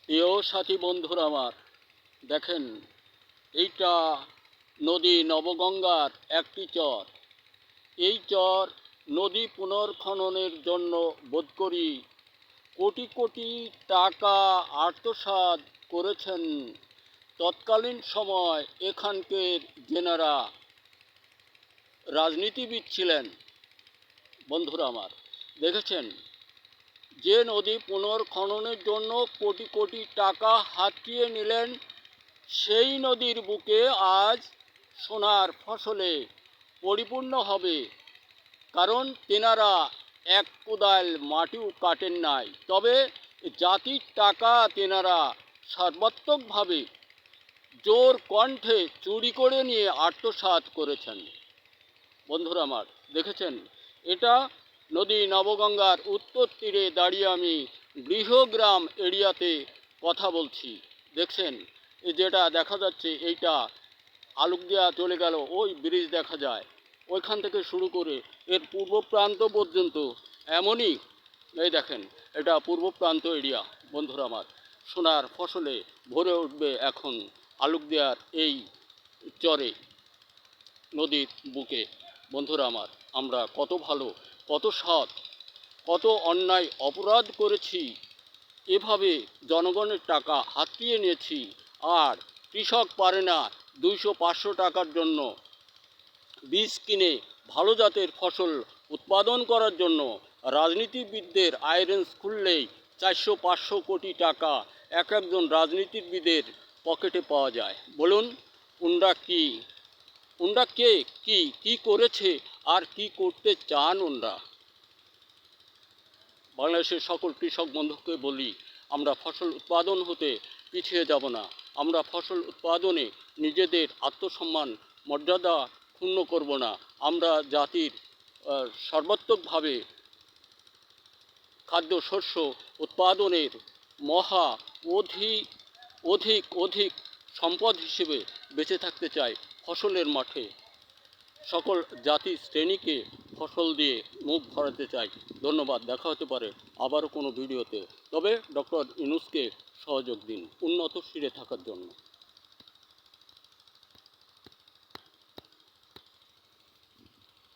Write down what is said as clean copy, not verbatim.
প্রিয় সাথী বন্ধুরা আমার, দেখেন, এইটা নদী নবগঙ্গার একটি চর। এই চর নদী পুনর্খননের জন্য বোধ করি কোটি কোটি টাকা আত্মসাৎ করেছেন তৎকালীন সময় এখানকার যেনারা রাজনীতিবিদ ছিলেন। বন্ধুরা আমার, দেখেছেন যে নদী পুনর্খননের জন্য কোটি কোটি টাকা হাতিয়ে নিলেন, সেই নদীর বুকে আজ সোনার ফসলে পরিপূর্ণ হবে। কারণ তেনারা এক কোদাল মাটিও কাটেন নাই, তবে জাতির টাকা তেনারা সর্বাত্মকভাবে জোর কণ্ঠে চুরি করে নিয়ে আত্মসাৎ করেছেন। বন্ধুরা আমার, দেখেছেন, এটা নদী নবগঙ্গার উত্তর তীরে দাঁড়িয়ে আমি গৃহগ্রাম এরিয়াতে কথা বলছি। দেখছেন, যেটা দেখা যাচ্ছে এইটা আলুক দেওয়া চলে গেল, ওই ব্রিজ দেখা যায়, ওইখান থেকে শুরু করে এর পূর্ব প্রান্ত পর্যন্ত এমনই। এই দেখেন, এটা পূর্ব প্রান্ত এরিয়া। বন্ধুরা আমার, সোনার ফসলে ভরে উঠবে এখন আলুক দেওয়ার এই চরে, নদীর বুকে। বন্ধুরা আমার, আমরা কত ভালো, কত সৎ, কত অন্যায় অপরাধ করেছি, এভাবে জনগণের টাকা হাতিয়ে নিয়েছি। আর কৃষক পারে না 200-500 টাকার জন্য বীজ কিনে ভালো জাতের ফসল উৎপাদন করার জন্য রাজনীতিবিদদের আয়রেঞ্জ খুললেই 400-500 কোটি টাকা এক একজন রাজনীতিবিদের পকেটে পাওয়া যায়। বলুন, ওনরা কে, কি করেছে আর কি করতে চান ওনরা? বাংলাদেশের সকল কৃষক বন্ধুকে বলি, আমরা ফসল উৎপাদন হতে পিছিয়ে যাব না। আমরা ফসল উৎপাদনে নিজেদের আত্মসম্মান মর্যাদা ক্ষুণ্ণ করব না। আমরা জাতির সর্বাত্মকভাবে খাদ্যশস্য উৎপাদনের মহা অধিক সম্পদ হিসেবে বেঁচে থাকতে চাই ফসলের মাঠে। সকল জাতি শ্রেণীকে ফসল দিয়ে মুখ ভরাতে চাই। ধন্যবাদ। দেখা হতে পারে আবারও কোনো ভিডিওতে। তবে ডক্টর ইউনূসকে সহযোগ দিন উন্নত শিরে থাকার জন্য।